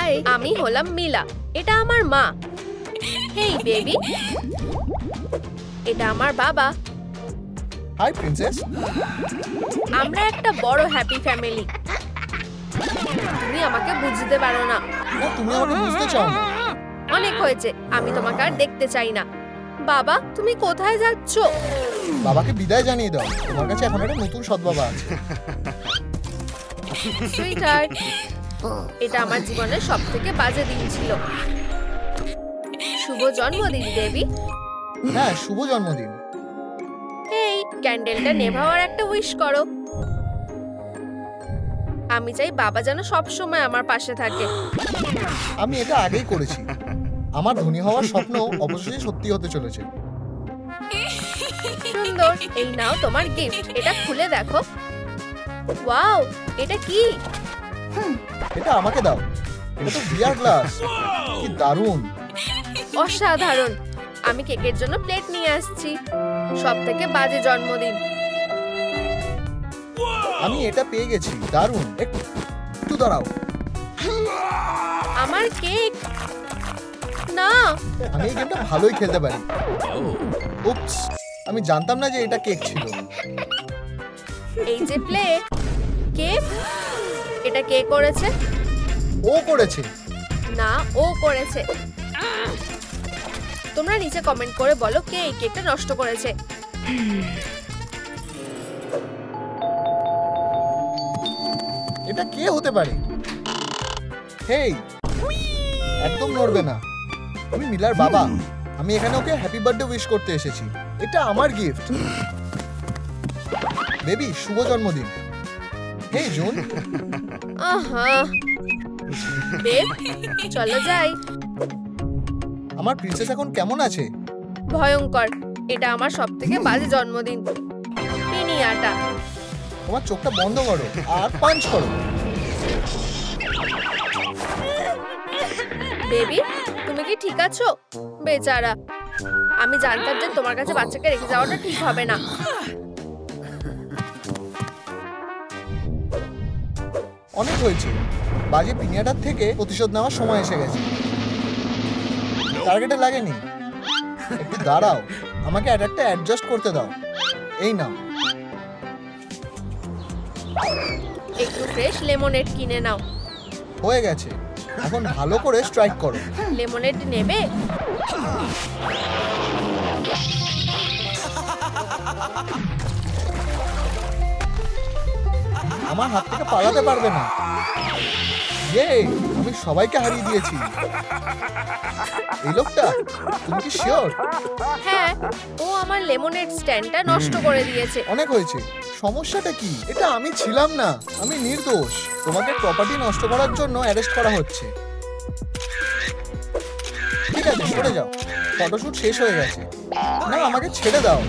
High, আমি হলাম মিলা। এটা আমার মা। হেই বেবি, এটা আমার বাবা। Hi princess. আমরা একটা বড় হ্যাপি ফ্যামিলি। তুমি আমাকে বুঝতে পারো না। না, তুমি আমাকে বুঝতে চাও না। অনেক হয়েছে, আমি তোমাকে আর দেখতে চাই না। বাবা, তুমি কোথায় যাচ্ছ? বাবাকে বিদায় জানিয়ে দাও, তোমার কাছে এখন একটা নতুন সৎবাবা আছে। সুইটহার্ট, এটা আমার জীবনের সবথেকে বাজে দিন ছিল। শুভ জন্মদিন বেবি। হ্যাঁ, শুভ জন্মদিন। এই ক্যান্ডেলটা নেভাওয়ার একটা উইশ করো। আমি চাই বাবা যেন সব সময় আমার পাশে থাকে। আমি এটা আগেই করেছি। আমার ধনী হওয়ার স্বপ্ন অবশ্যই সত্যি হতে চলেছে। সুন্দর, এই নাও তোমার গিফট। এটা খুলে দেখো। ওয়াও, এটা কি? এটা আমাকে দাও। এটা তো বিয়ার গ্লাস। কি দারুণ। অসাধারণ। আমি কেকের জন্য প্লেট নিয়ে আসছি। সবথেকে বাজে জন্মদিন। আমি এটা পেয়ে গেছি। দারুণ। একটু দাঁড়াও। আমার কেক না। আমি এই গেমটা ভালোই খেলতে পারি। উপস, আমি জানতাম না যে এটা কেক ছিল। এই যে প্লেট। কেক? এটা কে করেছে? ও করেছে। না, ও করেছে। তোমরা নিচে কমেন্ট করে বলো কে এই কেকটা নষ্ট করেছে। এটা কে হতে পারে? হেই, একদম নড়বে না। আমি মিলার বাবা। আমি এখানে ওকে হ্যাপি বার্থডে উইশ করতে এসেছি। এটা আমার গিফট। বেবি, শুভ জন্মদিন। হেই জুন। আহা, বেব, চলো যাই। আমার প্রিন্সেস এখন কেমন আছে? ভয়ঙ্কর। এটা আমার সবথেকে বাজে জন্মদিন। পিনিয়াটা। তোমার চোখটা বন্ধ করো আর পাঞ্চ করো। বেবি, তুমি কি ঠিক আছো? বেচারা, আমি জানতাম যে তোমার কাছে বাচ্চাকে রেখে যাওয়াটা ঠিক হবে না। অনেক হয়েছে। বাজে পিনিয়াটার থেকে প্রতিশোধ নেওয়ার সময় এসে গেছে। টার্গেটে লাগেনি। একটু দাঁড়াও, আমাকে একটা অ্যাডজাস্ট করতে দাও। এই নাও। একটু ফ্রেশ লেমনেড কিনে নাও। হয়ে গেছে। এখন ভালো করে স্ট্রাইক করো। লেমনেড নেবে? আমার হাত থেকে পালাতে পারবে না। ইয়ে, আমি সবাইকে হারিয়ে দিয়েছি। এই লোকটা, তুমি কি শিওর? হ্যাঁ, ও আমার লেমনেড স্ট্যান্ডটা নষ্ট করে দিয়েছে। অনেক হয়েছে। সমস্যাটা কি? এটা আমি ছিলাম না। আমি নির্দোষ। তোমাকে প্রপার্টি নষ্ট করার জন্য অ্যারেস্ট করা হচ্ছে। ঠিক আছে, সরে যাও। ফটোশুট শেষ হয়ে গেছে। না, আমাকে ছেড়ে দাও।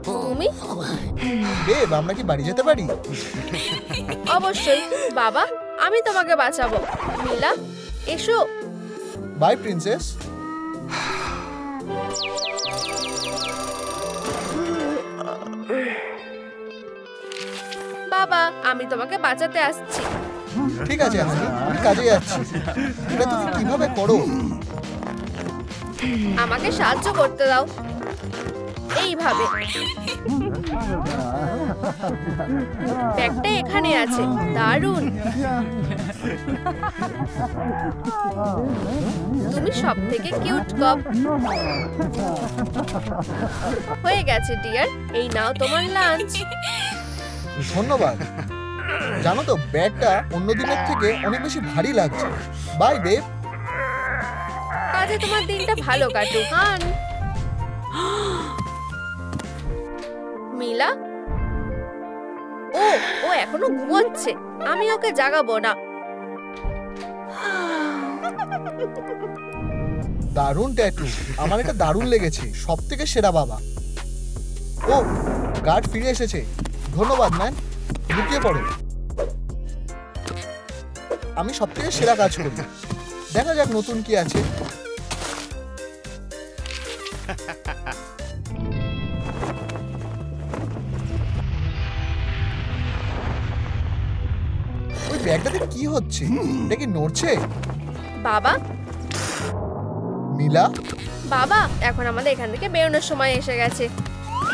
তুমি? বেব, আমরা কি বাড়ি যেতে পারি? অবশ্যই বাবা, আমি তোমাকে বাঁচাবো। মিলা, এসো। Bye princess. বাবা, আমি তোমাকে বাঁচাতে আসছি। ঠিক আছে, আমি কাজে যাচ্ছি। এটা তুমি কিভাবে করো? আমাকে সাহায্য করতে দাও। এইভাবে। ব্যাগটা এখানে আছে। দারুণ। তুমি সবথেকে কিউট কাপ। হয়ে গেছে ডিয়ার, এই নাও তোমার লাঞ্চ। ধন্যবাদ। জানো তো, ব্যাগটা অন্য দিনের থেকে অনেক বেশি ভারী লাগছে। Bye babe. কাজে তোমার দিনটা ভালো কাটুক। হান। মিলা, ও এখনো ঘুমোচ্ছে। আমি ওকে জাগাবো না। দারুণ ট্যাটু। আমার এটা দারুণ লেগেছে। সব থেকে সেরা বাবা। ও, গার্ড ফিরে এসেছে। ধন্যবাদ ম্যান। লুকিয়ে পড়ো। আমি সব থেকে সেরা কাজ করি। দেখা যাক নতুন কি আছে। ওই ব্যাগটাতে কি কি হচ্ছে? এটা কি নড়ছে? বাবা মিলা, বাবা এখন আমাদের এখান থেকে বেরোনোর সময় এসে গেছে।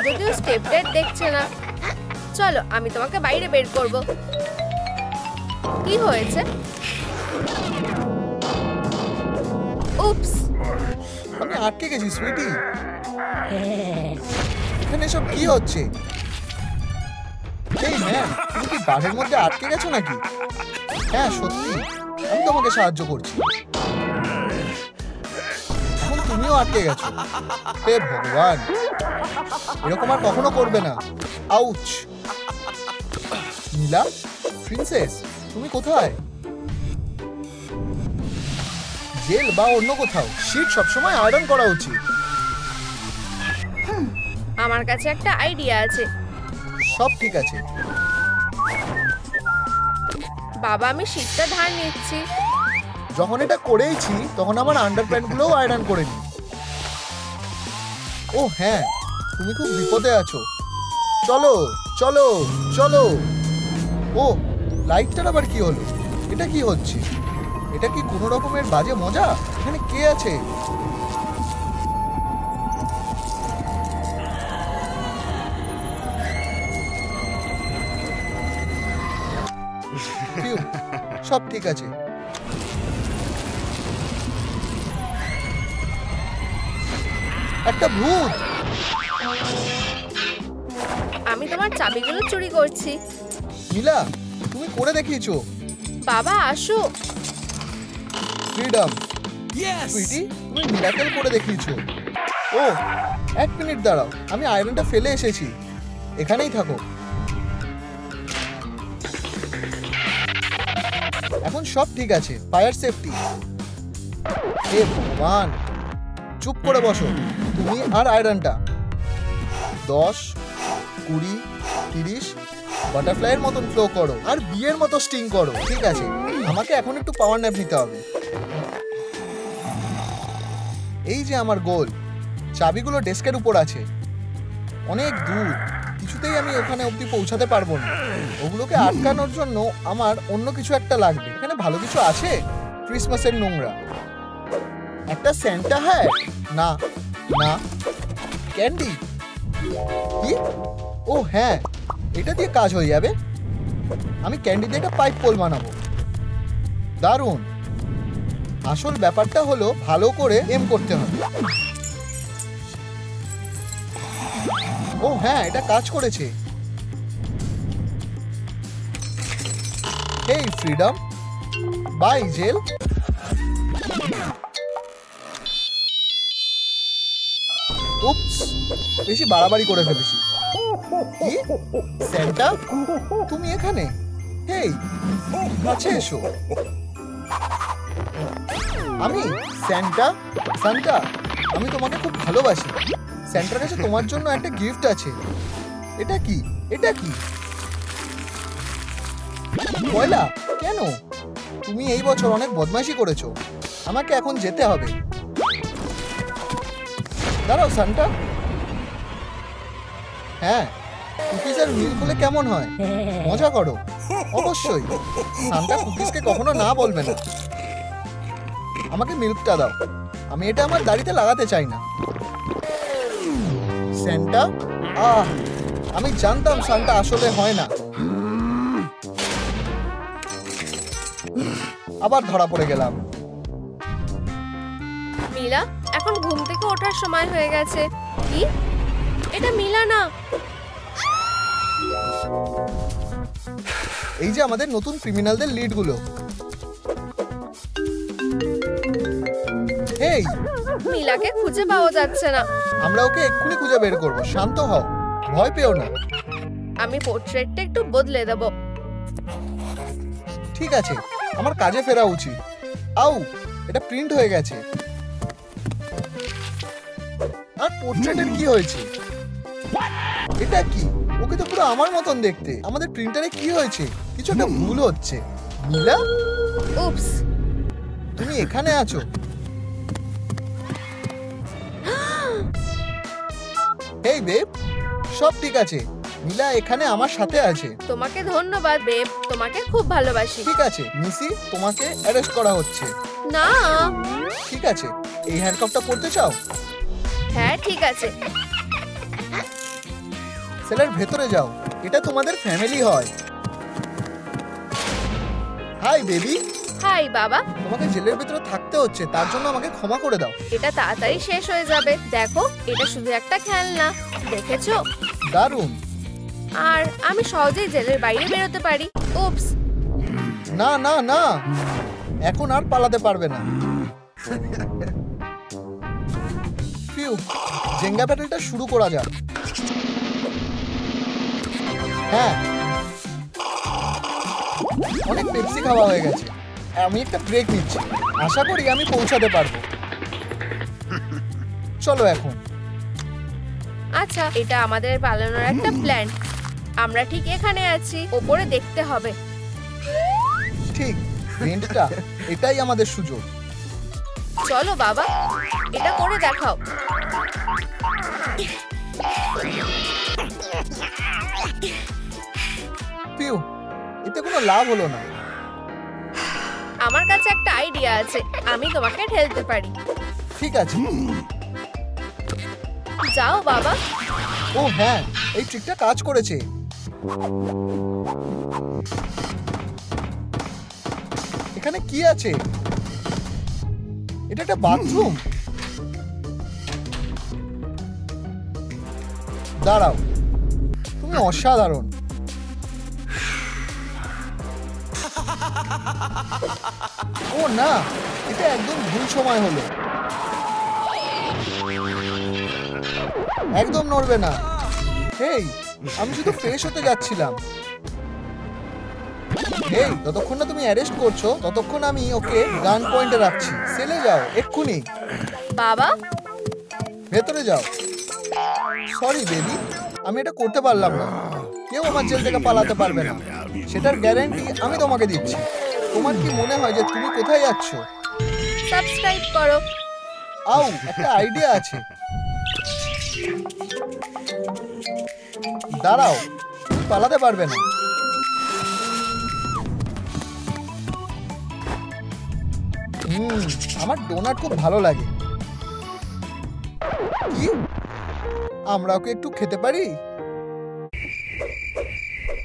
যদিও স্টেপ ডেড দেখছে না। চলো আমি তোমাকে বাইরে বের করব। কি হয়েছে? উপস, আমি আটকে গেছি সুইটি। এখানে সব কি হচ্ছে? এই ম্যাম, তুমি কি বাঘের মধ্যে আটকে গেছো নাকি? হ্যাঁ সত্যি, আমি তোমাকে সাহায্য করছি। এখন তুমিও আটকে গেছো। হে ভগবান, এরকম আর কখনো করবে না। আউচ! নীলা, প্রিন্সেস, তুমি কোথায়? জেল বা অন্য কোথাও। শীট সবসময় আয়রন করা উচিত। আমার কাছে একটা আইডিয়া আছে। সব ঠিক আছে। বাবা আমি শীতটা ধার নিচ্ছি। যখন এটা করেইছি তখন আমার আন্ডারপ্যান্টগুলোও আয়রন করে নি। ও হ্যাঁ, তুমি খুব বিপদে আছো। চলো চলো চলো। ও, লাইটটার আবার কি হলো? এটা কি হচ্ছে? এটা কি কোনো রকমের বাজে মজা? এখানে কে আছে? Phew, সব ঠিক আছে। একটা ভূত! আমি তোমার চাবিগুলো চুরি করছি। নীলা, তুমি করে দেখিয়েছো। বাবা আসো। ফ্রিডম। সুইটি, তুমি মিরাকেল করে দেখিয়েছো। ও, এক মিনিট দাঁড়াও, আমি আয়রনটা ফেলে এসেছি। এখানেই থাকো। এখন সব ঠিক আছে। Fire safety. হে ভগবান, চুপ করে বসো। তুমি আর আয়রনটা 10, 20, 30 বাটারফ্লাইয়ের মতন ফ্লো করো আর বিয়ের মতো স্টিং করো। ঠিক আছে, আমাকে এখন একটু পাওয়ার ন্যাপ নিতে হবে। এই যে আমার গোল। চাবিগুলো ডেস্কের উপর আছে, অনেক দূর। কিছুতেই আমি ওখানে অবধি পৌঁছাতে পারবো না। ওগুলোকে আটকানোর জন্য আমার অন্য কিছু একটা লাগবে। এখানে ভালো কিছু আছে? ক্রিসমাসের নোংরা একটা স্যান্টা হ্যাট? না না। ক্যান্ডি? কি? ও হ্যাঁ, এটা দিয়ে কাজ হয়ে যাবে। আমি ক্যান্ডি দিয়ে একটা পাইপ পোল বানাবো। দারুণ। আসল ব্যাপারটা হলো ভালো করে এম করতে হবে। ও হ্যাঁ, এটা কাজ করেছে। হেই ফ্রিডম, বাই জেল। উপস, বেশি বাড়াবাড়ি করে ফেলেছি। কি? স্যান্টা, তুমি এখানে? হেই, কাছে এসো। আমি স্যান্টা? সান্টা, আমি তোমাকে খুব ভালোবাসি। স্যান্টার কাছে তোমার জন্য একটা গিফট আছে। এটা কি? এটা কি? পয়লা? কেন? তুমি এই বছর অনেক বদমাইশি করেছো। আমাকে এখন যেতে হবে। দাঁড়াও সান্টা। হ্যাঁ, কুকিজ আর মিল্ক হলে কেমন হয়? মজা করো। অবশ্যই। সান্টা কুকিজকে কখনো না বলবে না। আমাকে মিল্কটা দাও। আমি এটা আমার দাড়িতে লাগাতে চাই না। সান্টা? আমি জানতাম সান্টা আসলে হয় না। আবার ধরা পড়ে গেলাম। মিলা, এখন ঘুম থেকে ওঠার সময় হয়ে গেছে। কি? এটা মিলা না। এই যে আমাদের নতুন ক্রিমিনালদের লিডগুলো। হেই, মিলাকে খুঁজে পাওয়া যাচ্ছে না। আমরা ওকে এক্ষুনি খুঁজে বের করব। শান্ত হও, ভয় পেও না। আমি পোর্ট্রেটটা একটু বদলে দেব। ঠিক আছে, আমার কাজে ফেরা উচিত। আউ, এটা প্রিন্ট হয়ে গেছে। আর পোর্ট্রেটের কি হয়েছে? এটা কি? ওকে তো পুরো আমার মতন দেখতে। আমাদের প্রিন্টারে কি হয়েছে? কিছু একটা ভুল হচ্ছে। নীলা, উপস, তুমি এখানে আছো? হেই বেব, সব ঠিক আছে। নীলা এখানে আমার সাথে আছে। তোমাকে ধন্যবাদ বেব, তোমাকে খুব ভালোবাসি। ঠিক আছে নিসি, তোমাকে অ্যারেস্ট করা হচ্ছে। না। ঠিক আছে, এই হ্যান্ডকাফটা পড়তে চাও? হ্যাঁ ঠিক আছে। সেলের ভেতরে যাও, এটা তোমাদের ফ্যামিলি হয়। Hi baby. হাই বাবা। তোমাকে জেলের ভেতরে থাকতে হচ্ছে, তার জন্য আমাকে ক্ষমা করে দাও। এটা তাড়াতাড়ি শেষ হয়ে যাবে। দেখো, এটা শুধু একটা খেলনা, দেখেছো? দারুণ। আর আমি সহজেই জেলের বাইরে বেরোতে পারি। উপস। না না না, এখন আর পালাতে পারবে না। ফিউ, জেঙ্গা ব্যাটেলটা শুরু করা যাক। হ্যাঁ, অনেক পেপসি খাওয়া হয়ে গেছে, আমি একটা ব্রেক নিচ্ছি। আশা করি আমি পৌঁছাতে পারবো। চলো এখন। আচ্ছা, এটা আমাদের পালানোর একটা প্ল্যান। আমরা ঠিক এখানে আছি, ওপরে দেখতে হবে। ঠিক, ভেন্টটা, এটাই আমাদের সুযোগ। চলো বাবা, এটা করে দেখাও। ফিউ, এতে কোনো লাভ হলো না। আমার কাছে একটা আইডিয়া আছে, আমি তোমাকে ঠেলতে পারি। ঠিক আছে। যাও বাবা। ও হ্যাঁ, এই ট্রিকটা কাজ করেছে। এখানে কি আছে? এটা একটা বাথরুম। দাঁড়াও, তুমি অসাধারণ। ও না, এটা একদম ভুল সময় হলো। একদম নড়বে না। হেই, আমি শুধু ফ্রেশ হতে যাচ্ছিলাম। হেই, যতক্ষণ না তুমি অ্যারেস্ট করছো ততক্ষণ আমি ওকে গান পয়েন্টে রাখছি। সেলে যাও এক্ষুনি। বাবা। ভেতরে যাও। সরি বেবি, আমি এটা করতে পারলাম না। কেউ আমার জেল থেকে পালাতে পারবে না, সেটার গ্যারান্টি আমি তোমাকে দিচ্ছি। তোমার কি মনে হয় যে তুমি কোথায় যাচ্ছ? সাবস্ক্রাইব করো। আউ, একটা আইডিয়া আছে। দাঁড়াও, তুমি পালাতে পারবে না। আমার ডোনাট খুব ভালো লাগে। কি, আমরা ওকে একটু খেতে পারি?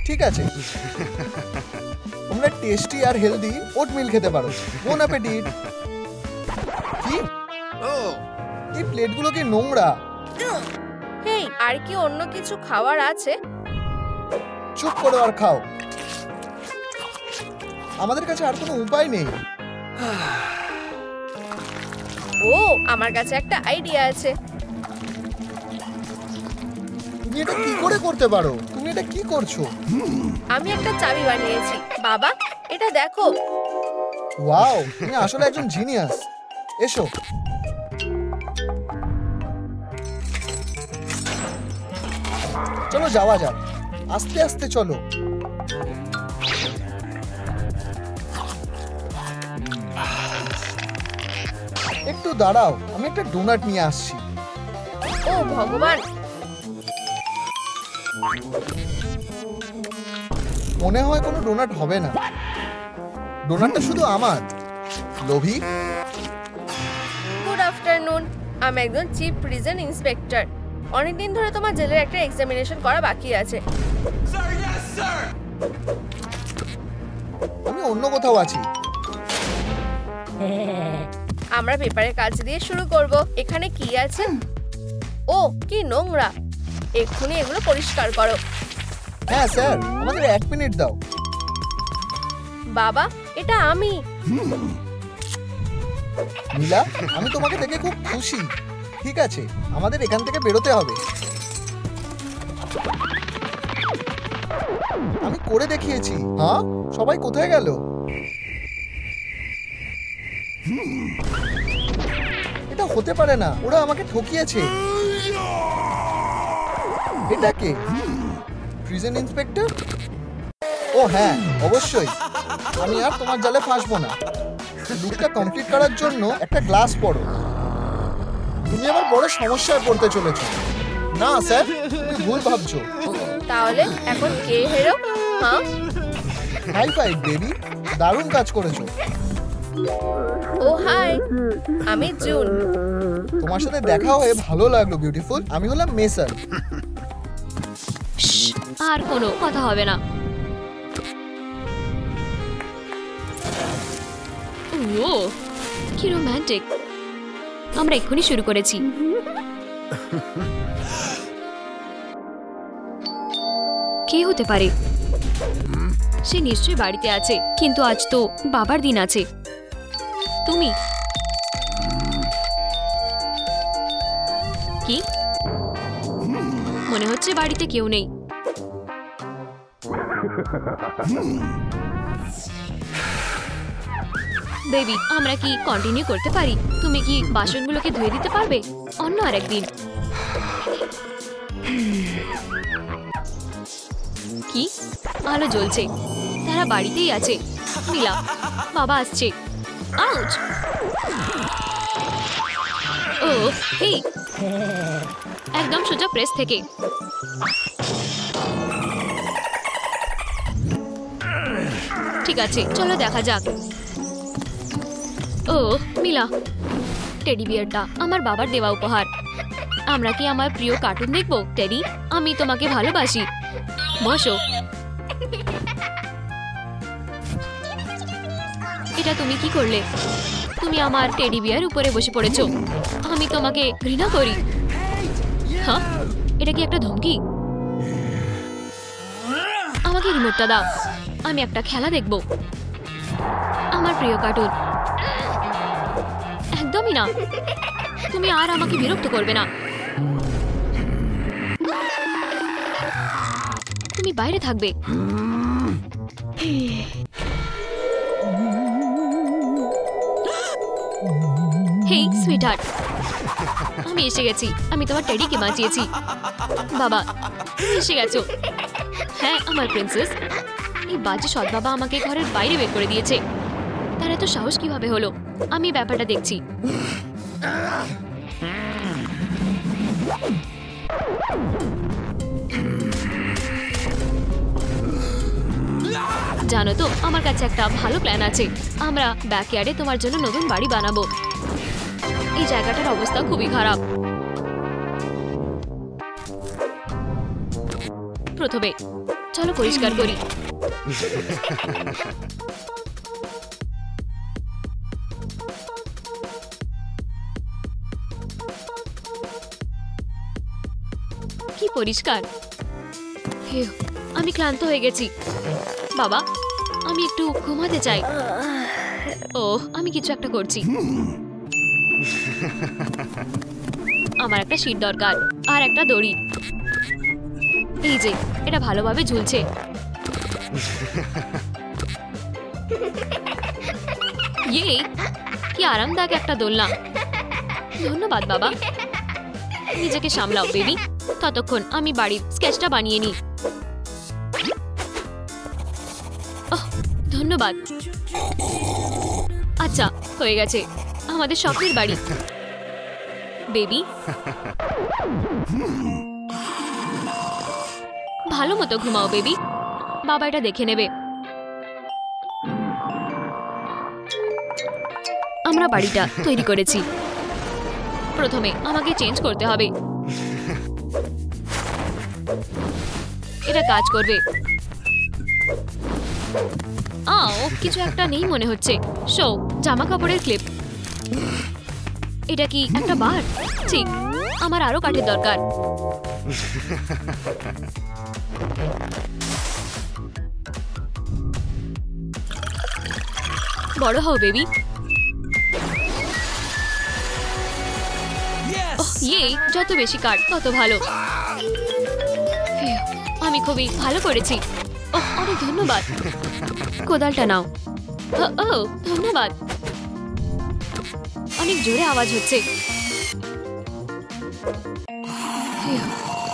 ঠিক আছে, তোমরা টেস্টি আর হেলদি ওটমিল খেতে পারো। বোন অ্যাপেটিট। কি, এই প্লেটগুলো কি নোংরা? হেই, আর কি অন্য কিছু খাবার আছে? চুপ করো আর খাও। আমাদের কাছে আর কোনো উপায় নেই। ও, আমার কাছে একটা আইডিয়া আছে। তুমি এটা কি করে করতে পারো? তুমি এটা কি করছো? আমি একটা চাবি বানিয়েছি। বাবা, এটা দেখো। ওয়াও, তুমি আসলে একজন জিনিয়াস। এসো। চলো যাওয়া যাক। আস্তে আস্তে চলো। একটু দাঁড়াও, আমি একটা ডোনাট নিয়ে আসছি। ও ভগবান। মনে হয় কোনো ডোনাট হবে না। ডোনাটটা শুধু আমার। লোভী। গুড আফটারনুন, আমি একজন চিফ প্রিজন ইন্সপেক্টর। অনেকদিন ধরে তোমার জেলের একটা এক্সামিনেশন করা বাকি আছে। আমি অন্য কোথাও আছি। আমরা পেপারের কাজ দিয়ে শুরু করব। এখানে কি আছে? ও, কি নোংরা। এক্ষুনি এগুলো পরিষ্কার করো। হ্যাঁ স্যার, আমাদের 1 মিনিট দাও। বাবা, এটা আমি। নীলা, আমি তোমাকে দেখে খুব খুশি। ঠিক আছে, আমাদের এখান থেকে বেরোতে হবে। আমি করে দেখিয়েছি। হ্যাঁ, সবাই কোথায় গেল? এটা হতে পারে না, ওরা আমাকে ঠকিয়েছে। এটা কে? Prison inspector? ও হ্যাঁ, অবশ্যই। আমি আর তোমার জালে ফাঁসবো না। লুকটা কমপ্লিট করার জন্য একটা গ্লাস পড়ো। তুমি আবার বড় সমস্যায় পড়তে চলেছো। না স্যার, তুমি ভুল ভাবছো। তাহলে এখন কে হেরো? হ্যাঁ, হাই ফাইভ বেবি, দারুণ কাজ করেছো। ও হাই, আমি জুন। তোমার সাথে দেখা হয়ে ভালো লাগলো বিউটিফুল। আমি হলাম মেসার। আর কোনো কথা হবে না। ও কি রোম্যান্টিক। আমরা এক্ষুনি শুরু করেছি। কে হতে পারে? সে নিশ্চয়ই বাড়িতে আছে, কিন্তু আজ তো বাবার দিন আছে। তুমি কি মনে হচ্ছে বাড়িতে কেউ নেই? বেবি, আমরা কি কন্টিনিউ করতে পারি? তুমি কি বাসনগুলোকে ধুয়ে দিতে পারবে অন্য আরেকদিন? কি আলো জ্বলছে, তারা বাড়িতেই আছে। মিলা, বাবা আসছে। আউচ! ও হে, একদম সোজা প্রেস থেকে। ঠিক আছে, চলো দেখা যাক। ও মিলা, টেডি বিয়ারটা আমার বাবার দেওয়া উপহার। আমরা কি আমার প্রিয় কার্টুন দেখবো? টেডি, আমি তোমাকে ভালোবাসি। বসো। এটা তুমি কি করলে? তুমি আমার টেডি বিয়ার উপরে বসে পড়েছো। আমি তোমাকে ঘৃণা করি। হ্যাঁ, এটা কি একটা ধমকি? আমাকে রিমোটটা দাও, আমি একটা খেলা দেখব। আমার প্রিয় কার্টুন। একদমই না, তুমি আর আমাকে বিরক্ত করবে না। তুমি বাইরে থাকবে। হেই সুইটহার্ট, আমি এসে গেছি। আমি তোমার টেডিকে বাঁচিয়েছি। বাবা, তুমি এসে গেছো। হ্যাঁ আমার প্রিন্সেস। এই বাজে সৎ বাবা আমাকে ঘরের বাইরে বের করে দিয়েছে। তার এত সাহস কিভাবে হলো? আমি ব্যাপারটা দেখছি। জানো তো, আমার কাছে একটা ভালো প্ল্যান আছে। আমরা ব্যাকইয়ার্ডে তোমার জন্য নতুন বাড়ি বানাবো। এই জায়গাটার অবস্থা খুবই খারাপ। প্রথমে চলো পরিষ্কার করি। কি পরিষ্কার। হেউ, আমি ক্লান্ত হয়ে গেছি। বাবা, আমি একটু ঘুমাতে চাই। ও, আমি কিছু একটা করছি। আমার একটা শীট দরকার আর একটা দড়ি। এই যে, এটা ভালোভাবে ঝুলছে। ইয়ে, কি আরামদায়ক একটা দোলনা। ধন্যবাদ বাবা। নিজেকে সামলাও বেবি। ততক্ষণ আমি বাড়ির স্কেচটা বানিয়ে নিই। ধন্যবাদ। আচ্ছা, হয়ে গেছে আমাদের স্বপ্নের বাড়ি। বেবি, ভালো মতো ঘুমাও বেবি। বাবা এটা দেখে নেবে। আমরা বাড়িটা তৈরি করেছি। প্রথমে আমাকে চেঞ্জ করতে হবে। এটা কাজ করবে। কিছু একটা নেই মনে হচ্ছে। শো, জামা কাপড়ের ক্লিপ। এটা কি একটা বার? ঠিক, আমার আরো কাঠের দরকার। বড় হও বেবি। ইয়ে, যত বেশি কাঠ তত ভালো। আমি খুবই ভালো করেছি। অনেক ধন্যবাদ। কোদালটা নাও। ও ধন্যবাদ। অনেক জোরে আওয়াজ হচ্ছে।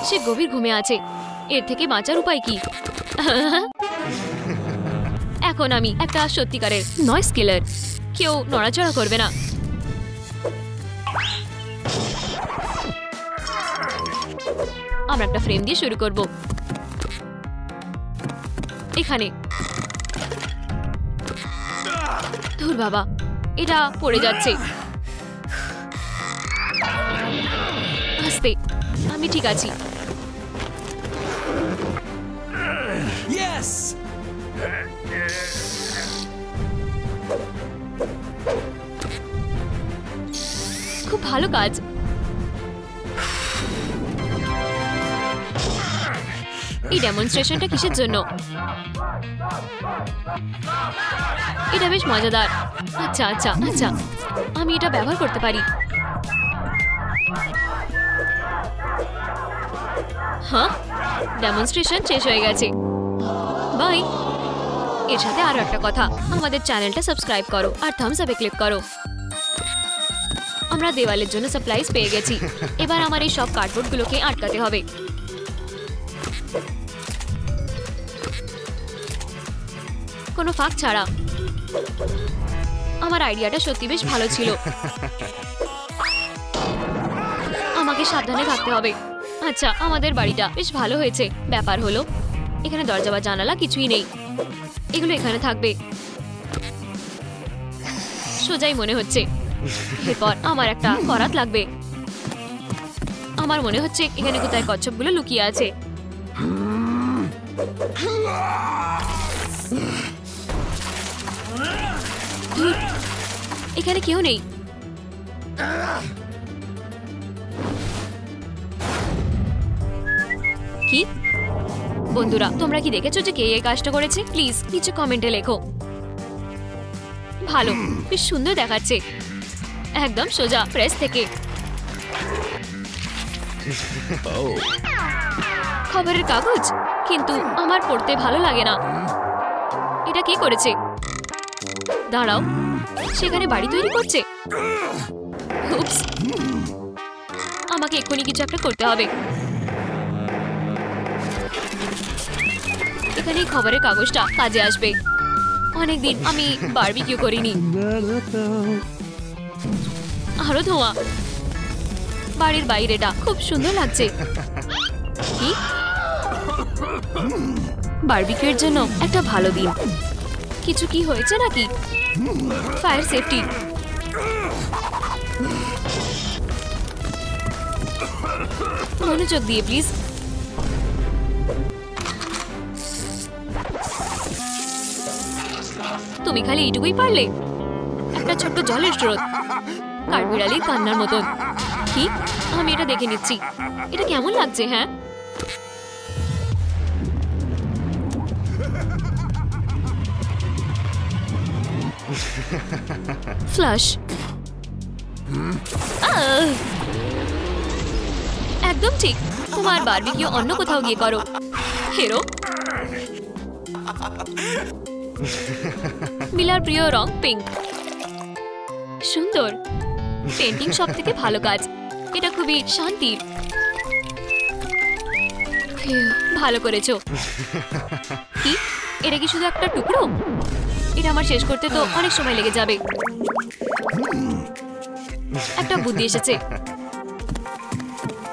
সে গভীর ঘুমে আছে। এর থেকে বাঁচার উপায় কি? এখন আমি একটা সত্যিকারের নয়েজ কিলার। কেউ নড়াচড়া করবে না। আমরা একটা ফ্রেম দিয়ে শুরু করব। এখানে। ধুর বাবা, এটা পড়ে যাচ্ছে। আস্তে, আমি ঠিক আছি। খুব ভালো কাজ। এই ডেমনস্ট্রেশনটা কিসের জন্য? এটা বেশ মজাদার। আচ্ছা আচ্ছা আচ্ছা, আমি এটা ব্যবহার করতে পারি। হ্যাঁ, ডেমনস্ট্রেশন শেষ হয়ে গেছে। বাই। এর সাথে আরো একটা কথা, আমাদের চ্যানেলটা সাবস্ক্রাইব করো আর থামস আপে ক্লিক করো। আমরা দেওয়ালের জন্য সাপ্লাইজ পেয়ে গেছি। এবার আমার এই সব কার্ডবোর্ডগুলোকে আটকাতে হবে। কোনো ফাঁক ছাড়া। আমার আইডিয়াটা সত্যি বেশ ভালো ছিল। আমাকে সাবধানে থাকতে হবে। আচ্ছা, আমাদের বাড়িটা বেশ ভালো হয়েছে। ব্যাপার হলো এখানে দরজা বা জানালা কিছুই নেই। এগুলো এখানে থাকবে। সোজাই মনে হচ্ছে। এরপর আমার একটা করাত লাগবে। আমার মনে হচ্ছে এখানে কোথায় কচ্ছপগুলো লুকিয়ে আছে। ধুর, এখানে কেউ নেই। কি বন্ধুরা, তোমরা কি দেখেছো যে কে এই কাজটা করেছে? প্লিজ নিচে কমেন্টে লেখো। ভালো, বেশ সুন্দর দেখাচ্ছে। একদম সোজা প্রেস থেকে। খবরের কাগজ, কিন্তু আমার পড়তে ভালো লাগে না। এটা কে করেছে? দাঁড়াও, সেখানে বাড়ি তৈরি করছে। উপস, আমাকে এক্ষুনি কিছু একটা করতে হবে। এখানে এই খবরের কাগজটা কাজে আসবে। অনেকদিন আমি বারবিকিউ করিনি। আরো ধোঁয়া। বাড়ির বাইরেটা খুব সুন্দর লাগছে। কি বারবিকিউর জন্য একটা ভালো দিন। কিছু কি হয়েছে নাকি? Fire safety. মনোযোগ দিয়ে প্লিজ। তুমি খালি এইটুকুই পারলে? একটা ছোট্ট জলের স্রোত, কাঠবিড়ালির কান্নার মতন। কি, আমি এটা দেখে নিচ্ছি। এটা কেমন লাগছে? হ্যাঁ, ফ্লাশ। একদম ঠিক। তোমার বারবিকিউ অন্য কোথাও গিয়ে করো, হিরো। মিলার প্রিয় রং পিঙ্ক। সুন্দর। পেন্টিং সব থেকে ভালো কাজ। এটা খুবই শান্তির। ভালো করেছো। কি, এটা কি শুধু একটা টুকরো? এটা আমার শেষ করতে তো অনেক সময় লেগে যাবে। একটা বুদ্ধি এসেছে।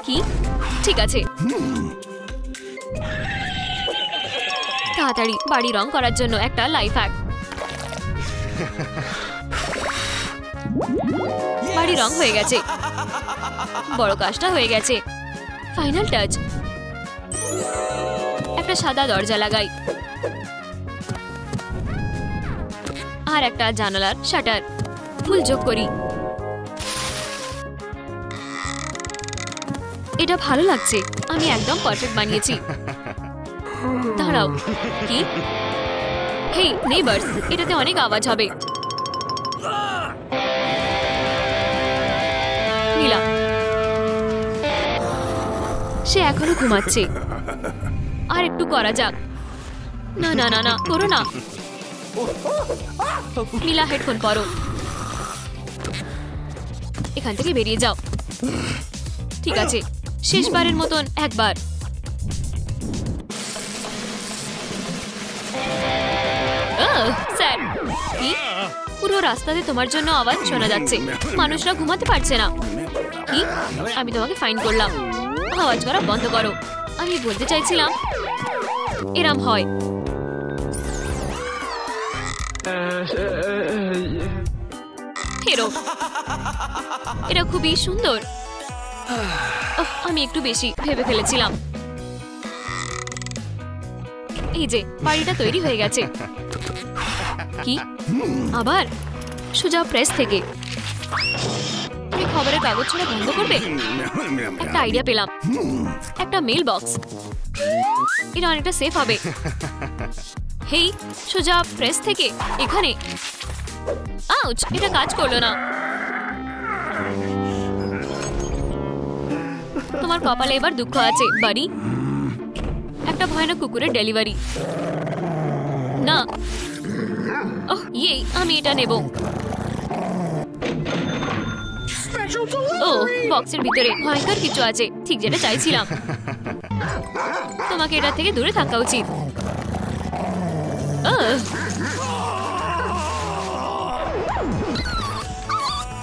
কি, ঠিক আছে। তাড়াতাড়ি বাড়ি রং করার জন্য একটা লাইফ হ্যাক। বাড়ি রং হয়ে গেছে। বড় কাজটা হয়ে গেছে। Final touch. একটা সাদা দরজা লাগাই আর একটা জানালার শাটার ফুল যোগ করি। এটা ভালো লাগছে। আমি একদম পারফেক্ট বানিয়েছি। দাঁড়াও, কি? হেই নেইবার্স, এটাতে অনেক আওয়াজ হবে। নীলা, সে এখনো ঘুমাচ্ছে। আর একটু করা যাক। না না না না, করো না। নীলা, হেডফোন পরো। এখান থেকে বেরিয়ে যাও। ঠিক আছে, শেষবারের মতন একবার। স্যার, কি? পুরো রাস্তাতে তোমার জন্য আওয়াজ শোনা যাচ্ছে। মানুষরা ঘুমাতে পারছে না। কি, আমি তোমাকে ফাইন করলাম। আওয়াজ করা বন্ধ করো। আমি বলতে চাইছিলাম এরম হয়। ফেরো। এটা খুবই সুন্দর। আমি একটু বেশি ভেবে ফেলেছিলাম। এই যে বাড়িটা তৈরি হয়ে গেছে। কি আবার সোজা প্রেস থেকে? তুমি খবরের কাগজ ছড়া বন্ধ করবে? একটা আইডিয়া পেলাম, একটা মেল বক্স। এটা অনেকটা সেফ হবে। হেই, সোজা প্রেস থেকে এখানে। আউচ, এটা কাজ করলো না। তোমার কপালে এবার দুঃখ আছে বাড়ি। একটা ভয়ানক কুকুরের ডেলিভারি। না, ওহ ইয়ে, আমি এটা নেব। ও, বক্সের ভিতরে ভয়ঙ্কর কিছু আছে, ঠিক যেটা চাইছিলাম। তোমাকে এটা থেকে দূরে থাকা উচিত।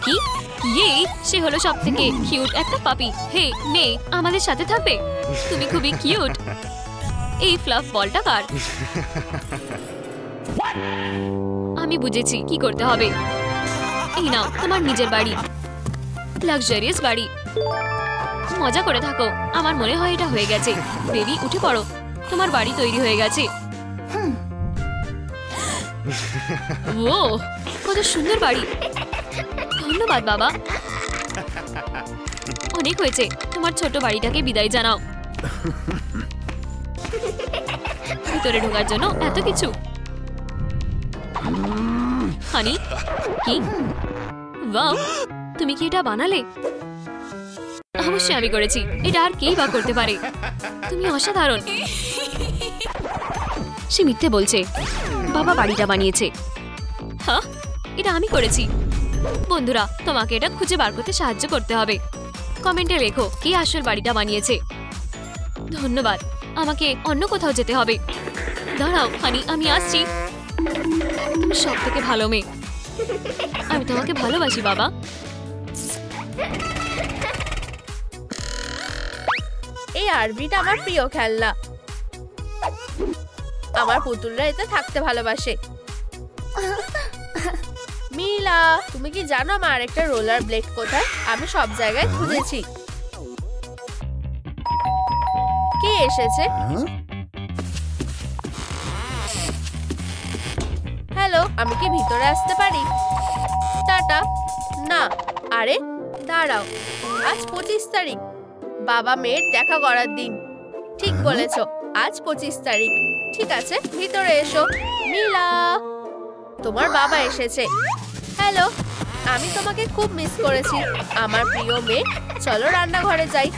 কি? ইয়ে, সে হলো সব থেকে কিউট একটা পাপি। হে নে, আমাদের সাথে থাকবে। তুমি খুবই কিউট। এই ফ্লাফ বলটা কার? আমি বুঝেছি কি করতে হবে। এই নাও তোমার নিজের বাড়ি, লাক্সারিয়াস বাড়ি। মজা করে থাকো। আমার মনে হয় এটা হয়ে গেছে। বেবি উঠে পড়ো, তোমার বাড়ি তৈরি হয়ে গেছে। ও, কত সুন্দর বাড়ি। ধন্যবাদ বাবা। অনেক হয়েছে, তোমার ছোট বাড়িটাকে বিদায় জানাও। ভিতরে ঢোকার জন্য এত কিছু। হানি, কি? ওয়াও, তুমি কি এটা বানালে? অবশ্যই আমি করেছি। এটা আর কেই বা করতে পারে। তুমি অসাধারণ। সে মিথ্যে বলছে। বাবা বাড়িটা বানিয়েছে। হ্যাঁ, এটা আমি করেছি। বন্ধুরা, তোমাকে এটা খুঁজে বার করতে সাহায্য করতে হবে। কমেন্টে লেখো কে আসল বাড়িটা বানিয়েছে। ধন্যবাদ। আমাকে অন্য কোথাও যেতে হবে। দাঁড়াও হানি, আমি আসছি। তুমি সব থেকে ভালো মেয়ে। আমি তোমাকে ভালোবাসি বাবা। এই আরবিটা আমার প্রিয় খেলনা। আমার পুতুলরা এতে থাকতে ভালোবাসে। মিলা, তুমি কি জানো আমার আরেকটা রোলার ব্লেড কোথায়? আমি সব জায়গায় খুঁজেছি। কে এসেছে? হ্যালো, আমি কি ভিতরে আসতে পারি? টাটা। না, আরে দাঁড়াও, আজ 25 তারিখ, বাবা মেয়ের দেখা করার দিন। ঠিক বলেছো, আজ 25 তারিখ। ঠিক আছে, ভিতরে এসো। মিলা, তোমার বাবা এসেছে। হ্যালো, আমি তোমাকে খুব মিস করেছি আমার প্রিয় মেয়ে। চলো রান্নাঘরে যাই।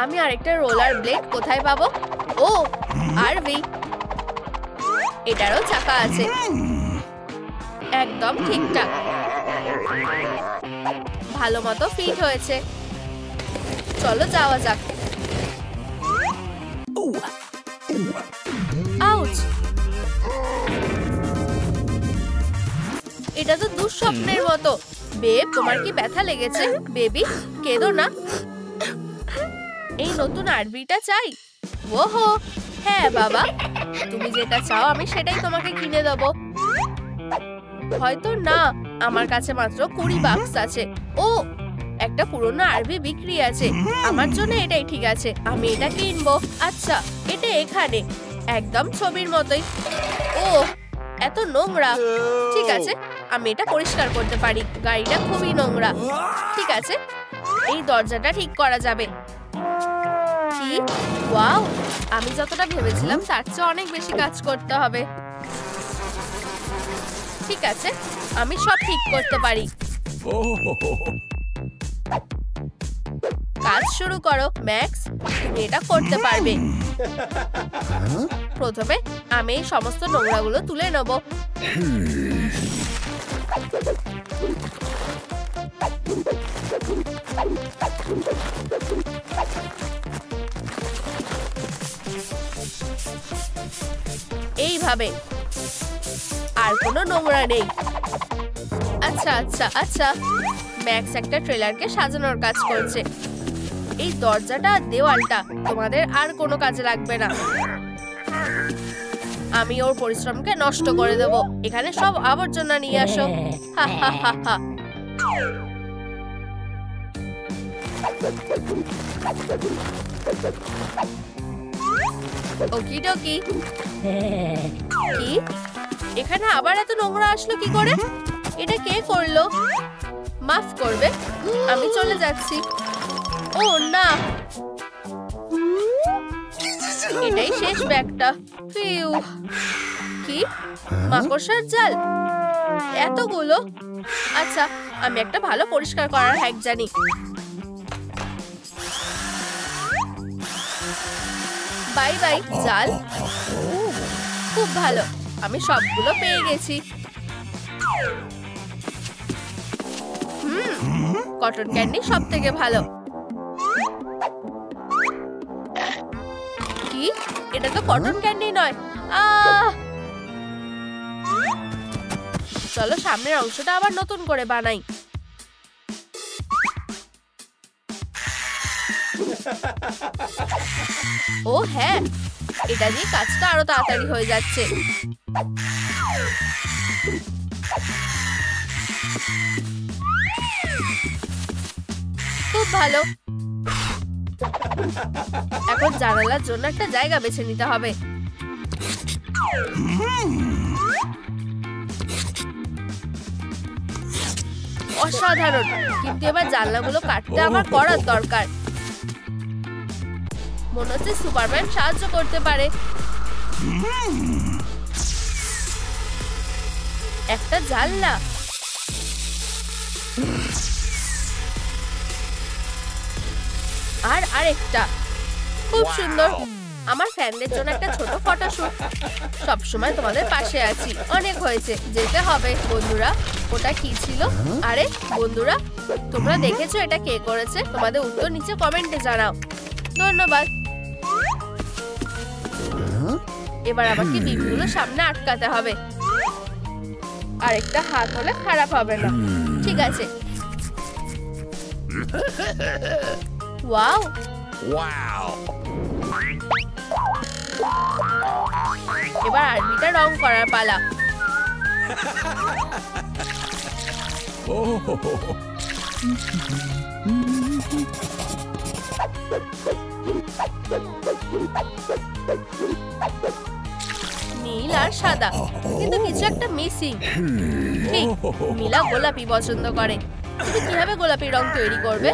আমি আরেকটা রোলার ব্লেড কোথায় পাবো? ও, আরবি, এটারও চাকা আছে। একদম ঠিকঠাক, ভালো মতো ফিট হয়েছে। চলো যাওয়া যাক। আউচ, এটা তো দুঃস্বপ্নের মতো। বেব, তোমার কি ব্যথা লেগেছে? বেবি, কেঁদো না। এই নতুন আরবিটা চাই? ওহো হ্যাঁ বাবা, তুমি যেটা চাও আমি সেটাই তোমাকে কিনে দেবো। হয়তো না, আমার কাছে মাত্র 20 বাক্স আছে। ও, একটা পুরনো আরবি বিক্রি আছে। আমার জন্য এটাই ঠিক আছে, আমি এটা কিনবো। আচ্ছা, এটা এখানে একদম ছবির মতোই। ও, এত নোংরা। ঠিক আছে, আমি এটা পরিষ্কার করতে পারি। গাড়িটা খুবই নোংরা। ঠিক আছে, এই দরজাটা ঠিক করা যাবে। কি? ওয়াও, আমি যতটা ভেবেছিলাম তার চেয়ে অনেক বেশি কাজ করতে হবে। ঠিক আছে, আমি সব ঠিক করতে পারি। কাজ শুরু করো ম্যাক্স, তুমি এটা করতে পারবে। প্রথমে আমি এই সমস্ত নোংরাগুলো তুলে নেব। এইভাবে, আর কোনো নোংরা নেই। আচ্ছা আচ্ছা আচ্ছা, ম্যাক্স একটা ট্রেলারকে সাজানোর কাজ করছে। এই দরজাটা আর দেওয়ালটা তোমাদের আর কোনো কাজে লাগবে না। আমি ওর পরিশ্রমকে নষ্ট করে দেব। এখানে সব আবর্জনা নিয়ে আসো। হা হা হা হা। ওকিডকি। কি? এখানে আবার এত নোংরা আসলো কি করে? এটা কে করলো? মাফ করবে, আমি চলে যাচ্ছি। ও না, এটাই শেষ ব্যাগটা। ফিউ। কি? মাকড়সার জাল এতগুলো? আচ্ছা, আমি একটা ভালো পরিষ্কার করার হ্যাক জানি। বাই বাই জাল। খুব ভালো, আমি সবগুলো পেয়ে গেছি। কটন ক্যান্ডি সব থেকে ভালো। কি? এটা তো কটন ক্যান্ডি নয়। চলো সামনের অংশটা আবার নতুন করে বানাই। ও হ্যাঁ, এটা দিয়ে কাজটা আরো তাড়াতাড়ি হয়ে যাচ্ছে। খুব ভালো। এখন জানালার জন্য একটা জায়গা বেছে নিতে হবে। অসাধারণ, কিন্তু এবার জানলাগুলো কাটতে আমার করার দরকার। মনে হচ্ছে সুপারম্যান সাহায্য করতে পারে। একটা জানলা। আর আরেকটা। খুব সুন্দর। আমার ফ্যানদের জন্য একটা ছোট ফটোশুট। সবসময় তোমাদের পাশে আছি। অনেক হয়েছে, যেতে হবে বন্ধুরা। ওটা কি ছিল? আরে বন্ধুরা, তোমরা দেখেছো এটা কে করেছে? তোমাদের উত্তর নিচে কমেন্টে জানাও। ধন্যবাদ। এবার আমাকে বিমগুলো সামনে আটকাতে হবে। আরেকটা হাত হলে খারাপ হবে না। ঠিক আছে। ওয়াও, এবার আর্মিটা রং করার পালা। নীল আর সাদা, কিন্তু কিছু একটা মিসিং। ঠিক, নীলা গোলাপি পছন্দ করে, কিন্তু কিভাবে গোলাপি রং তৈরি করবে?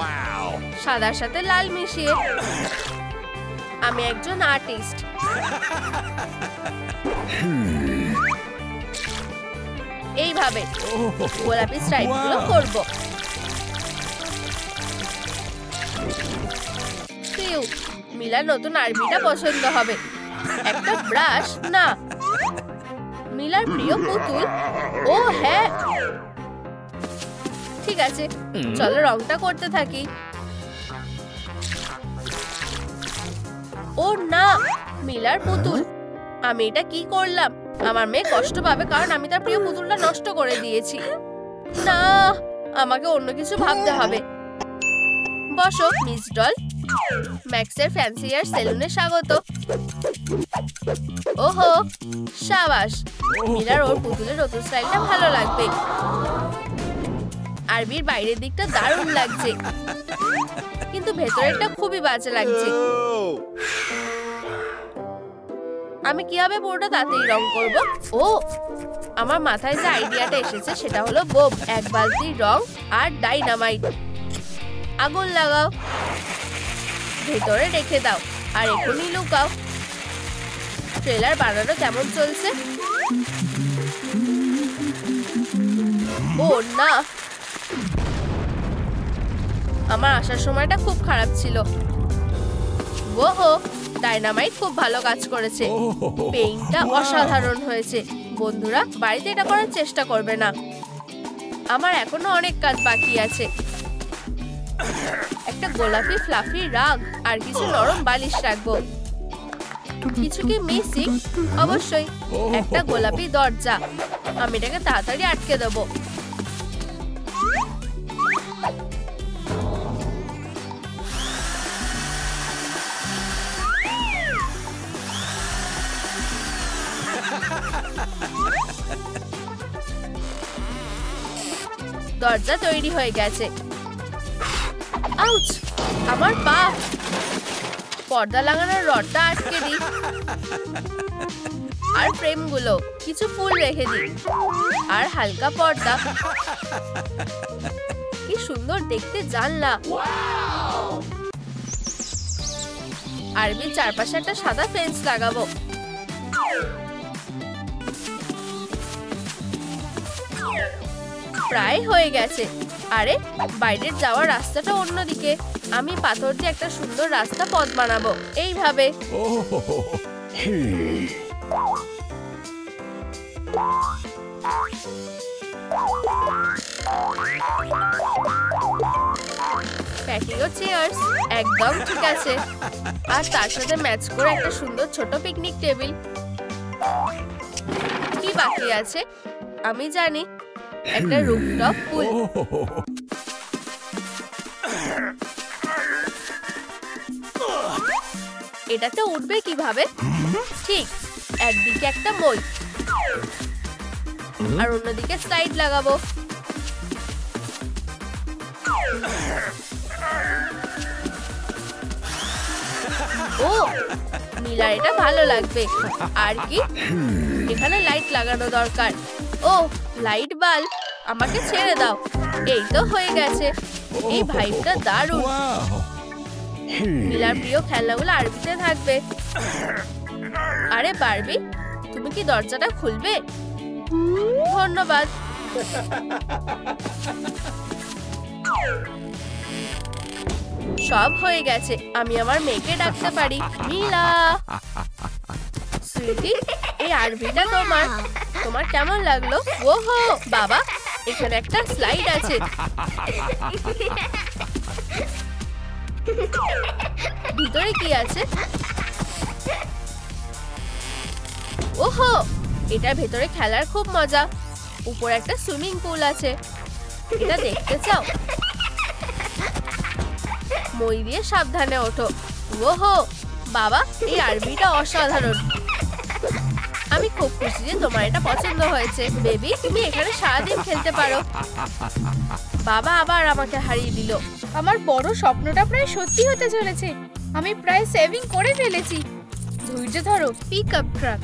সাদার সাথে লাল মিশিয়ে। আমি একজন আর্টিস্ট। এইভাবে গোলাপি স্ট্রাইপগুলো করব। মিলার নতুন আর্মিটা পছন্দ হবে। একটা ব্রাশ না, মিলার প্রিয় পুতুল। ও হ্যাঁ, ঠিক আছে, চলো রংটা করতে থাকি। ও না, মিলার পুতুল। আমি এটা কি করলাম? আমার মেয়ে কষ্ট পাবে, কারণ আমি তার প্রিয় পুতুলটা নষ্ট করে দিয়েছি। না, আমাকে অন্য কিছু ভাবতে হবে। বসো মিস ডল। ম্যাক্সের ফ্যান্সি হেয়ার সেলুনে স্বাগত। ওহো, সাবাস। মিলার ওর পুতুলের নতুন স্টাইলটা ভালো লাগবে। আরবির বাইরের দিকটা দারুণ লাগছে, কিন্তু ভেতরেরটা খুবই বাজে লাগছে। আমি কিভাবে পুরোটা তাড়াতাড়ি রং করব? ও, আমার মাথায় যে আইডিয়াটা এসেছে সেটা হলো বোম, এক বালতি রং আর ডাইনামাইট। আগুন লাগাও, ভেতরে রেখে দাও, আর এখনই লুকাও। ট্রেলার বানানো কেমন চলছে? ও না, আমার আসার সময়টা খুব খারাপ ছিল। ওহো, ডাইনামাইট খুব ভালো কাজ করেছে। পেইন্টটা অসাধারণ হয়েছে। বন্ধুরা, বাড়িতে এটা করার চেষ্টা করবে না। আমার এখনো অনেক কাজ বাকি আছে। একটা গোলাপি ফ্লাফি রাগ আর কিছু নরম বালিশ রাখবো। কিছু কি মিসিং? অবশ্যই, একটা গোলাপি দরজা। আমি এটাকে তাড়াতাড়ি আটকে দেবো। দরজা তৈরি হয়ে গেছে। আউচ! আমার পা। পর্দা লাগানোর রডটা আটকে দিই। আর ফ্রেমগুলো কিছু ফুল রেখে দিই। আর হালকা পর্দা। কি সুন্দর দেখতে জানলা। আরবির চারপাশে একটা সাদা ফেন্স লাগাবো। প্রায় হয়ে গেছে। আরে বাইরের যাওয়ার রাস্তাটা অন্যদিকে। আমি পাথর দিয়ে একটা সুন্দর রাস্তা পথ বানাবো এইভাবে। প্যাটিও চেয়ার্স একদম ঠিক আছে। আর তার সাথে ম্যাচ করে একটা সুন্দর ছোট পিকনিক টেবিল। কি বাকি আছে? আমি জানি, একটা রুফটপ পুল। এটাতে উঠবে কিভাবে? ঠিক, একদিকে একটা মই আর অন্যদিকে স্লাইড লাগাবো। ও, নীলার এটা ভালো লাগবে। আর কি, এখানে লাইট লাগানো দরকার। ও, লাইট বাল্ব। আমাকে ছেড়ে দাও। এই তো হয়ে গেছে। এই ভাইবটা দারুণ। নীলার প্রিয় খেলনাগুলো আরবিতে থাকবে। আরে বারবি, তুমি কি দরজাটা খুলবে? ধন্যবাদ। সব হয়ে গেছে। আমি আমার মেয়েকে ডাকতে পারি। নীলা, সুইটি, এই আরবিটা তোমার। তোমার কেমন লাগলো? ওহো বাবা, এখানে একটা স্লাইড আছে। ভিতরে কি আছে? ওহো, এটার ভেতরে খেলার খুব মজা। উপরে একটা সুইমিং পুল আছে। এটা দেখতে চাও? মই দিয়ে সাবধানে ওঠো। ওহো বাবা, এই আরবিটা অসাধারণ। আমি খুব খুশি যে তোমার এটা পছন্দ হয়েছে। বেবি, তুমি এখানে সারাদিন খেলতে পারো। বাবা আবার আমাকে হারিয়ে দিল। আমার বড় স্বপ্নটা প্রায় সত্যি হতে চলেছে। আমি প্রায় সেভিং করে ফেলেছি। ধৈর্য ধরো পিক আপ ট্রাক।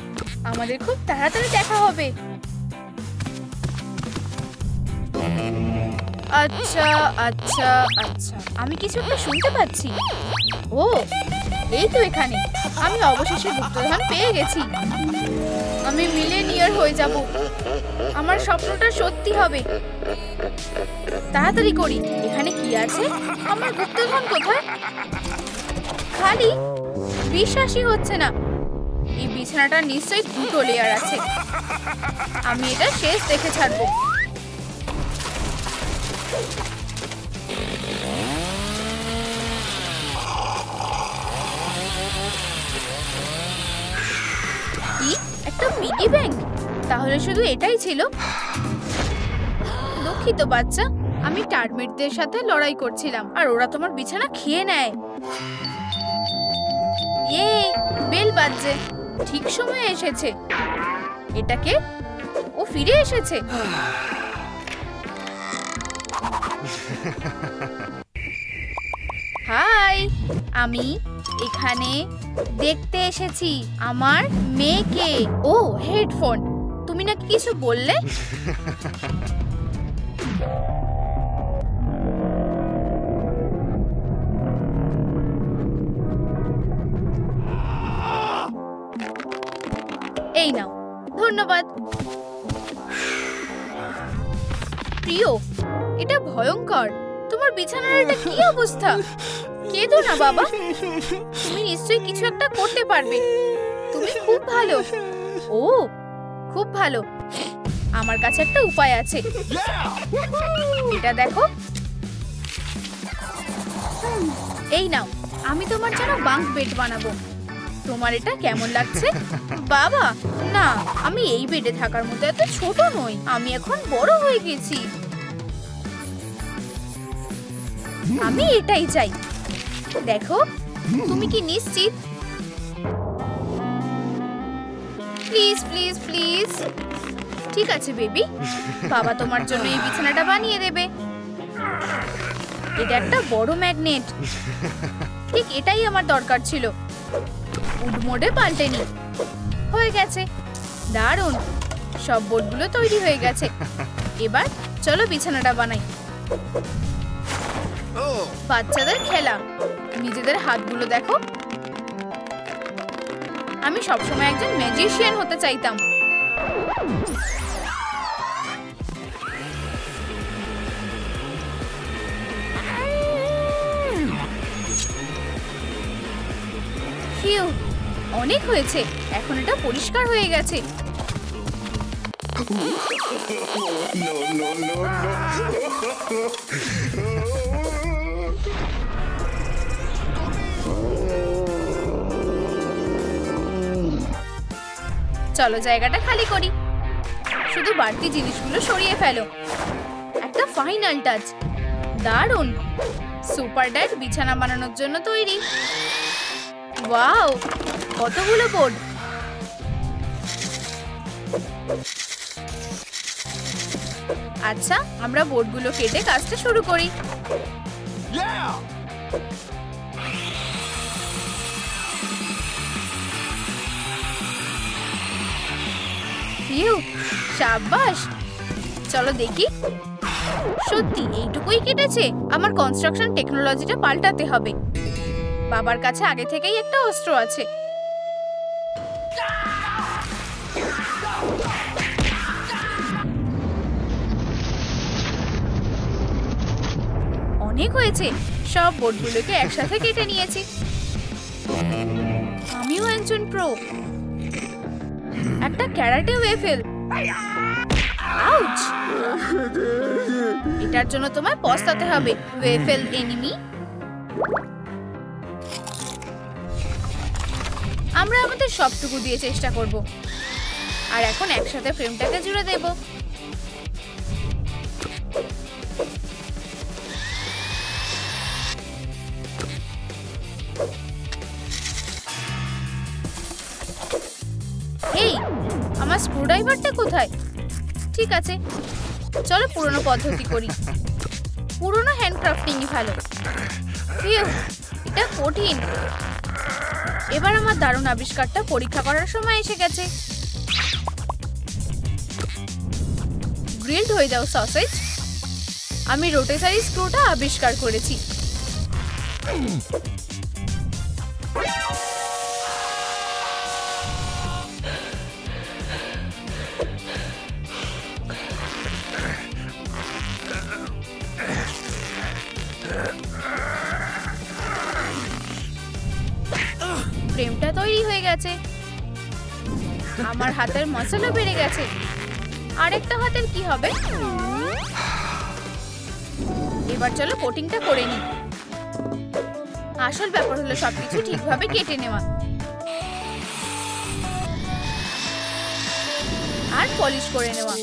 আমাদের খুব তাড়াতাড়ি দেখা হবে। আচ্ছা আচ্ছা আচ্ছা, আমি কিছু একটা শুনতে পাচ্ছি। ও, এই তো এখানে। আমি অবশেষে গুপ্তধন পেয়ে গেছি। আমি মিলেনিয়ার হয়ে যাব। আমার স্বপ্নটা সত্যি হবে। তাড়াতাড়ি করি। এখানে কি আছে? আমার গুপ্তধন কোথায়? খালি। বিশ্বাসই হচ্ছে না। এই বিছানাটা নিশ্চয়ই 2টো লেয়ার আছে। আমি এটা শেষ দেখে ছাড়বো। কি? একটা পিগি ব্যাংক? তাহলে শুধু এটাই ছিল? দুঃখিত বাচ্চা, আমি টার্মিটদের সাথে লড়াই করছিলাম আর ওরা তোমার বিছানা খেয়ে নেয়। ইয়ে, বেল বাজছে। ঠিক সময়ে এসেছে। এটাকে ও ফিরে এসেছে। হাই, আমি এখানে দেখতে এসেছি আমার মেয়েকে। ও, হেডফোন। তুমি নাকি কিছু বললে? এই নাও। ধন্যবাদ। প্রিয়, এটা ভয়ঙ্কর। তোমার বিছানার এটা কি অবস্থা? কেঁদো না বাবা। তুমি নিশ্চয়ই কিছু একটা করতে পারবে। তুমি খুব ভালো। ও, খুব ভালো। আমার কাছে একটা উপায় আছে। এটা দেখো। এই নাও, আমি তোমার জন্য বাঙ্ক বেড বানাবো। তোমার এটা কেমন লাগছে? বাবা, না, আমি এই বেডে থাকার মতো এত ছোট নই। আমি এখন বড় হয়ে গেছি। আমি এটাই চাই। দেখো, তুমি কি নিশ্চিত? Please please please. ঠিক আছে বেবি, বাবা তোমার জন্য এই বিছানাটা বানিয়ে দেবে। এটা একটা বড় ম্যাগনেট, ঠিক এটাই আমার দরকার ছিল। উড মোডে পাল্টেনি, হয়ে গেছে। দারুণ, সব বোর্ডগুলো তৈরি হয়ে গেছে। এবার চলো বিছানাটা বানাই। বাচ্চাদের খেলা, নিজেদের হাতগুলো দেখো। আমি সবসময় একজন ম্যাজিশিয়ান হতে চাইতাম। হিউ, অনেক হয়েছে, এখন এটা পরিষ্কার হয়ে গেছে। চলো জায়গাটা খালি করি, শুধু বাড়তি জিনিসগুলো সরিয়ে ফেলো। একটা ফাইনাল টাচ, দারুণ। সুপার ড্যাড বিছানা বানানোর জন্য তৈরি। ওয়াও, কতগুলো বোর্ড। আচ্ছা, আমরা বোর্ডগুলো কেটে কাজটা শুরু করি। হিউ, শাবাশ। চলো দেখি। সত্যি এইটুকুই কেটেছে? আমার কনস্ট্রাকশন টেকনোলজিটা পাল্টাতে হবে। বাবার কাছে আগে থেকেই একটা অস্ত্র আছে। অনেক হয়েছে, সব বোর্ডগুলোকে একসাথে কেটে নিয়েছি। আমিও একজন প্রো। একটা ক্যারাটে ওয়েফেল। আউচ! এটার জন্য তোমায় পস্তাতে হবে, ওয়েফেল এনিমি। আমরা আমাদের সবটুকু দিয়ে চেষ্টা করব। আর এখন একসাথে ফ্রেমটাকে জুড়ে দেব। এই, আমার স্ক্রুড্রাইভারটা কোথায়? ঠিক আছে, চলো পুরনো পদ্ধতি করি। পুরনো হ্যান্ডক্রাফটিংই ভালো। ফিউ, এটা কঠিন। এবার আমার দারুণ আবিষ্কারটা পরীক্ষা করার সময় এসে গেছে। গ্রিলড হয়ে যাও সসেজ। আমি রোটেটারি স্ক্রুটা আবিষ্কার করেছি। ফ্রেমটা তৈরি হয়ে গেছে। আমার হাতের মশলা বেড়ে গেছে। আরেকটা হাতের কি হবে? এবার চলো কোটিংটা করে নিই। আসল ব্যাপার হলো সবকিছু ঠিকভাবে কেটে নেওয়া আর পলিশ করে নেওয়া।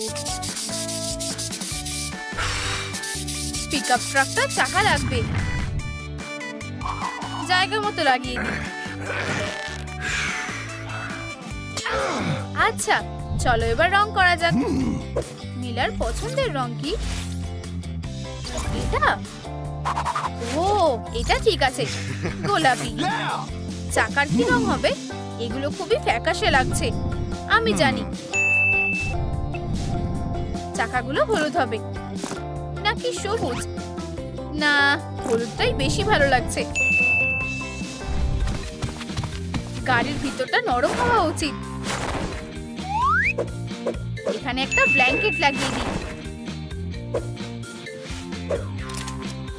পিকআপ ট্রাকটা চাকা লাগবে, জায়গা মতো লাগিয়ে দিই। আচ্ছা, চলো এবার রং করা যাক। মিলার পছন্দের রং কি? এটা? ও, এটা ঠিক আছে, গোলাপি। চাকার কি রং হবে? এগুলো খুবই ফ্যাকাশে লাগছে। আমি জানি। চাকাগুলো হলুদ হবে নাকি সবুজ? না, হলুদটাই বেশি ভালো লাগছে। গাড়ির ভিতরটা নরম হওয়া উচিত। এখানে একটা ব্ল্যাঙ্কেট লাগিয়ে দিই।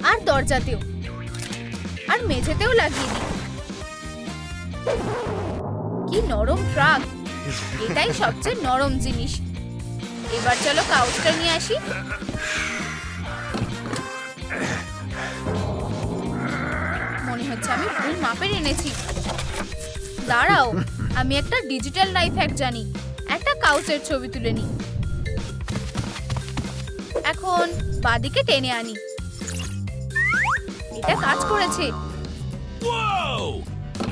আর দরজাতেও আর মেঝেতেও লাগিয়ে দিই। কি নরম ট্রাক! এটাই সবচেয়ে নরম জিনিস। এবার চলো কাউচটা নিয়ে আসি। মনে হচ্ছে আমি ভুল মাপের এনেছি। দাঁড়াও, আমি একটা ডিজিটাল লাইফ হ্যাক জানি। একটা কাউচের ছবি তুলে নিই। এখন বাদিকে টেনে আনি। এটা কাজ করেছে।